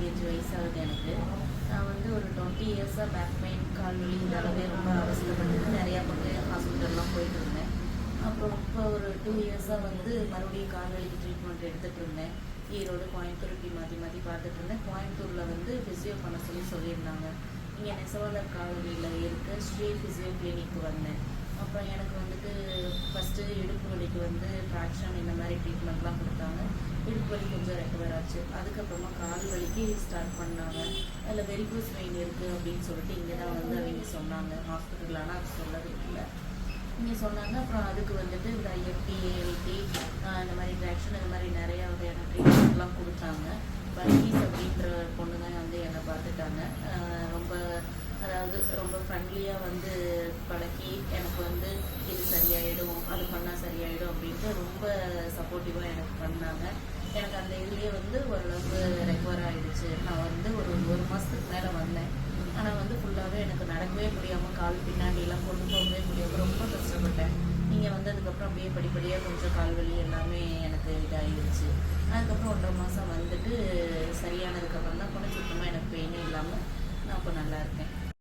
25 வயசாகுது எனக்கு. நான் வந்து ஒரு 20 இயர்ஸாக பேக் பெயின், கால் வலி இதெல்லாமே ரொம்ப அவஸ்தைப்பட்டு நிறையா பக்கம் ஹாஸ்பிட்டல்லாம் போயிட்டு இருந்தேன். அப்புறம் இப்போ ஒரு 2 இயர்ஸாக வந்து மறுபடியும் கால் வலிக்கு ட்ரீட்மெண்ட் எடுத்துகிட்டு இருந்தேன். ஈரோடு, கோயம்புத்தூர் இப்படி மாற்றி மாற்றி பார்த்துட்டு இருந்தேன். கோயம்புத்தூரில் வந்து ஃபிசியோ பண்ண சொல்லியிருந்தாங்க. இங்கே நெசவாளர் காலனியில் இருக்க ஸ்ரீ ஃபிசியோ கிளினிக்கு வந்தேன். அப்புறம் எனக்கு வந்துட்டு ஃபஸ்ட்டு இடுப்பு வலிக்கு வந்து ட்ராக்ஷன் இந்த மாதிரி ட்ரீட்மெண்ட்லாம் கொடுத்தாங்க. இடுப்பு வலி கொஞ்சம் ரெக்கவர் ஆச்சு. அதுக்கப்புறமா கால் வலிக்கு ஸ்டார்ட் பண்ணாங்க. அதில் வெரிகோஸ் வெயின் இருக்குது அப்படின்னு சொல்லிட்டு இங்கே தான் வந்து அவங்க சொன்னாங்க. ஹாஸ்பிட்டல் ஆனால் அது சொல்லவே இல்லை, இங்கே சொன்னாங்க. அப்புறம் அதுக்கு வந்துட்டு இந்த ஐஎஃப்டி, ஏஎல்டி, இந்த மாதிரி ட்ராக்ஷன் இந்த மாதிரி நிறையா வகையான ட்ரீட்மெண்ட்லாம் கொடுத்தாங்க. பல்கீஸ் அப்படின்ற பொண்ணு தான் வந்து என்னை பார்த்துட்டாங்க. ரொம்ப ஃப்ரெண்ட்லியாக வந்து பழக்கி எனக்கு வந்து இது சரியாயிடும், அது பண்ணால் சரியாயிடும் அப்படின்ட்டு ரொம்ப சப்போர்ட்டிவாக எனக்கு பண்ணாங்க. எனக்கு அந்த இதுலேயே வந்து ஓரளவுக்கு ரெக்கவர் ஆகிடுச்சு. நான் வந்து ஒரு மாதத்துக்கு மேலே வந்தேன். ஆனால் வந்து ஃபுல்லாகவே எனக்கு நடக்கவே முடியாமல், கால் பின்னாடியெல்லாம் கொண்டு போகவே முடியாமல் ரொம்ப கஷ்டப்பட்டேன். இங்கே வந்ததுக்கப்புறம் அப்படியே படிப்படியாக கொஞ்சம் கால் வலி எல்லாமே எனக்கு இதாகிடுச்சு. அதுக்கப்புறம் 1.5 மாதம் வந்துட்டு சரியானதுக்கப்புறம் தான் கொஞ்சம் சுத்தமாக எனக்கு பெயினே இல்லாமல் நான் இப்போ நல்லா இருக்கேன்.